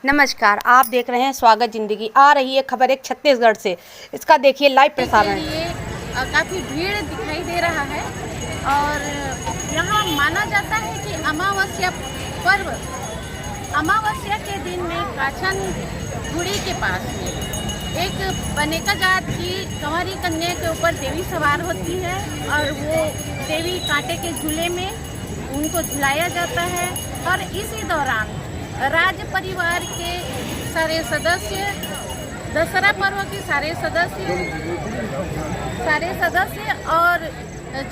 नमस्कार, आप देख रहे हैं स्वागत जिंदगी। आ रही है खबर एक छत्तीसगढ़ से, इसका देखिए लाइव प्रसारण। काफ़ी भीड़ दिखाई दे रहा है और यहाँ माना जाता है कि अमावस्या पर्व, अमावस्या के दिन में काछन गुड़ी के पास में एक बनेका जात की कंवारी कन्या के ऊपर देवी सवार होती है और वो देवी कांटे के झूले में उनको झुलाया जाता है। और इसी दौरान राज परिवार के सारे सदस्य, दशहरा पर्व के सारे सदस्य और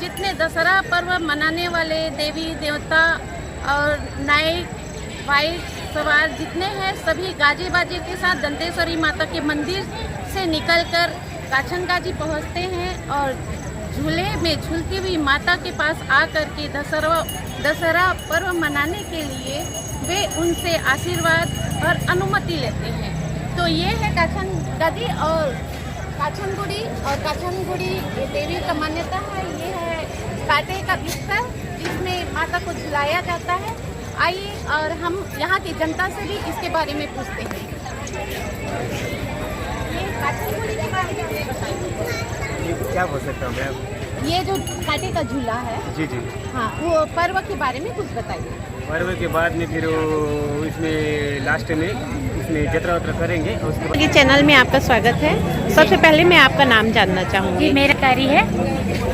जितने दशहरा पर्व मनाने वाले देवी देवता और नायक वाइट सवार जितने हैं, सभी गाजे बाजे के साथ दंतेश्वरी माता के मंदिर से निकलकर काछन गाजी पहुँचते हैं और झूले में झूलती हुई माता के पास आकर के दशहरा पर्व मनाने के लिए वे उनसे आशीर्वाद और अनुमति लेते हैं। तो ये है काछन गाजी और काछन गुड़ी देवी का मान्यता है। ये है कांटे का बिस्तर जिसमें माता को झुलाया जाता है। आइए और हम यहाँ की जनता से भी इसके बारे में पूछते हैं। ये काछन गुड़ी के बारे में बताइए। क्या बोल सकता हूँ मैं? ये जो कांटे का झूला है, जी, हाँ, वो पर्व के बारे में कुछ बताइए। पर्व के बाद में फिर वो इसमें लास्ट में इसमें जतरा वतरा करेंगे। उसके बाद ये चैनल में आपका स्वागत है। सबसे पहले मैं आपका नाम जानना चाहूँगी। जी, मेरा कार्य है,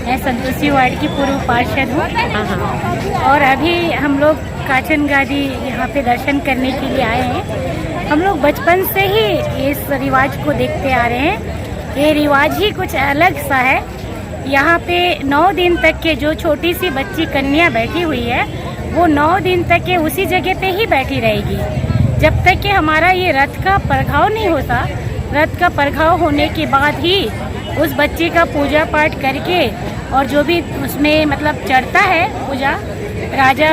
मैं संतोषी वार्ड की पूर्व पार्षद हूँ और अभी हम लोग काछन गाजी यहाँ पे दर्शन करने के लिए आए हैं। हम लोग बचपन से ही इस रिवाज को देखते आ रहे हैं। ये रिवाज ही कुछ अलग सा है। यहाँ पे 9 दिन तक के जो छोटी सी बच्ची कन्या बैठी हुई है, वो 9 दिन तक के उसी जगह पे ही बैठी रहेगी जब तक कि हमारा ये रथ का परघाव नहीं होता। रथ का परघाव होने के बाद ही उस बच्ची का पूजा पाठ करके और जो भी उसमें मतलब चढ़ता है पूजा, राजा,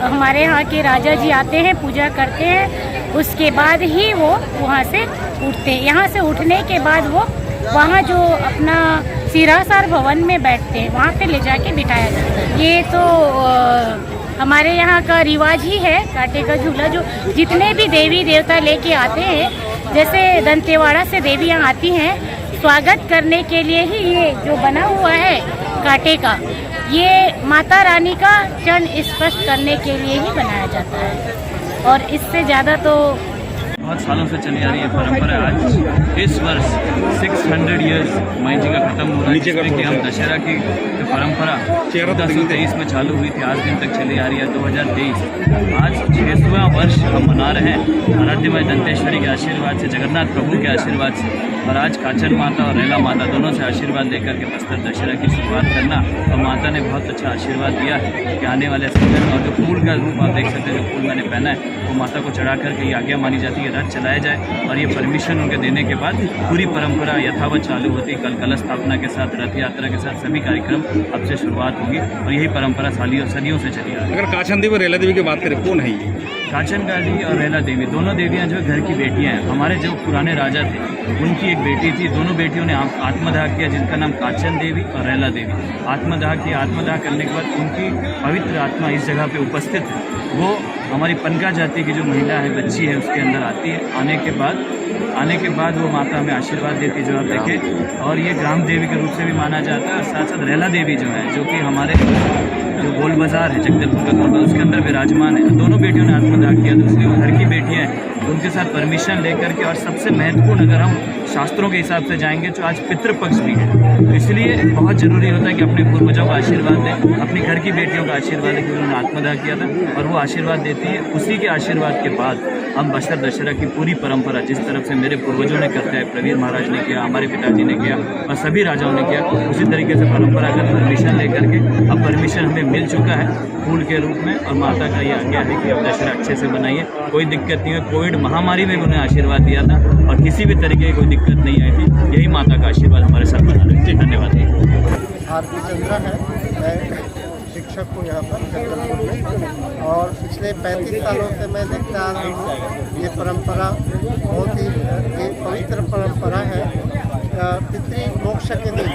हमारे यहाँ के राजा जी आते हैं, पूजा करते हैं, उसके बाद ही वो वहाँ से उठते हैं। यहाँ से उठने के बाद वो वहाँ जो अपना सिरासार भवन में बैठते हैं, वहाँ पे ले जाके बिठाया जाता है। ये तो हमारे यहाँ का रिवाज ही है। कांटे का झूला जो जितने भी देवी देवता लेके आते हैं, जैसे दंतेवाड़ा से देवियाँ आती हैं, स्वागत करने के लिए ही ये जो बना हुआ है कांटे का, ये माता रानी का चरण स्पष्ट करने के लिए ही बनाया जाता है। और इससे ज़्यादा तो बहुत सालों से चली आ रही है परंपरा। आज इस वर्ष 600 इयर्स माई जी का खत्म हो रहा है, जिसमें कि हम दशहरा की जो परंपरा 1423 में चालू हुई थी, आज दिन तक चली आ रही है 2023। आज 6वां वर्ष हम मना रहे हैं आराध्यमय दंतेश्वरी के आशीर्वाद से, जगन्नाथ प्रभु के आशीर्वाद से। और आज काछन माता और रेला माता दोनों से आशीर्वाद लेकर के बस्तर दशहरा की शुरुआत करना, और माता ने बहुत अच्छा आशीर्वाद दिया है कि आने वाले समय में, और जो फूल का रूप आप देख सकते हैं, जो फूल मैंने पहना है, वो माता को चढ़ा करके ये आज्ञा मानी जाती है रथ चलाया जाए। और ये परमिशन उनके देने के बाद पूरी परंपरा यथावत चालू होती है। कल कलश स्थापना के साथ, रथ यात्रा के साथ सभी कार्यक्रम अब से शुरुआत होगी और यही परंपरा सदियों से चली आ रही है। अगर काछन देवी और रेला देवी की बात करें, कौन है ये? काछन गाजी और रेला देवी दोनों देवियां जो है घर की बेटियां हैं। हमारे जो पुराने राजा थे, उनकी एक बेटी थी, दोनों बेटियों ने आत्मदाह किया, जिनका नाम काछन देवी और रेला देवी। आत्मदाह किया, आत्मदाह करने के बाद उनकी पवित्र आत्मा इस जगह पे उपस्थित है। वो हमारी पनका जाति की जो महिला है, बच्ची है, उसके अंदर आती है। आने के बाद वो माता हमें आशीर्वाद देती है, जो आप देखें। और ये ग्राम देवी के रूप से भी माना जाता है। और साथ साथ रेला देवी जो है, जो कि हमारे जो गोल बाजार है जगदलपुर का गोल बाजार, उसके अंदर विराजमान है। दोनों बेटियों ने आत्मदाह किया, तो इसलिए वो घर की बेटियाँ हैं, उनके साथ परमिशन लेकर के। और सबसे महत्वपूर्ण, अगर हम शास्त्रों के हिसाब से जाएंगे तो आज पितृपक्ष भी है, तो इसलिए बहुत ज़रूरी होता है कि अपने पूर्वजों का आशीर्वाद दें, अपनी घर की बेटियों का आशीर्वाद दें, क्योंकि उन्होंने आत्मदाह किया था और वो आशीर्वाद देती है। उसी के आशीर्वाद के बाद हम बस्तर दशहरा की पूरी परंपरा, जिस तरफ से मेरे पूर्वजों ने करते हैं, प्रवीर महाराज ने किया, हमारे पिताजी ने किया और सभी राजाओं ने किया, उसी तरीके से परंपरागत परमिशन लेकर के अब परमिशन हमें मिल चुका है फूल के रूप में। और माता का ये आज्ञा है कि अब दशहरा अच्छे से बनाइए, कोई दिक्कत नहीं है। कोविड महामारी में उन्हें आशीर्वाद दिया था और किसी भी तरीके की कोई दिक्कत नहीं आई थी। यही माता का आशीर्वाद हमारे साथ बना रहे। धन्यवाद। आरती चंद्रा है, मैं शिक्षक हूँ यहाँ पर जगदलपुर में, और पिछले 35 सालों से मैं देखता आ रहा हूँ। ये परंपरा बहुत ही पवित्र परंपरा है। पितृ मोक्ष के दिन,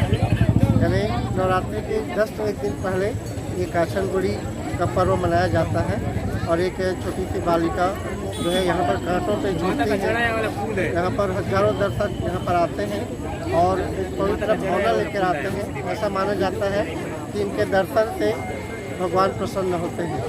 यानी नवरात्रि के 10 दिन पहले ये काछन गुड़ी का पर्व मनाया जाता है। और एक छोटी सी बालिका जो है यहाँ पर कांटों पे झूलती है। यहाँ पर हजारों दर्शक यहाँ पर आते हैं और एक पवित्र भावना लेकर आते हैं। ऐसा माना जाता है कि इनके दर्शन से भगवान प्रसन्न होते हैं।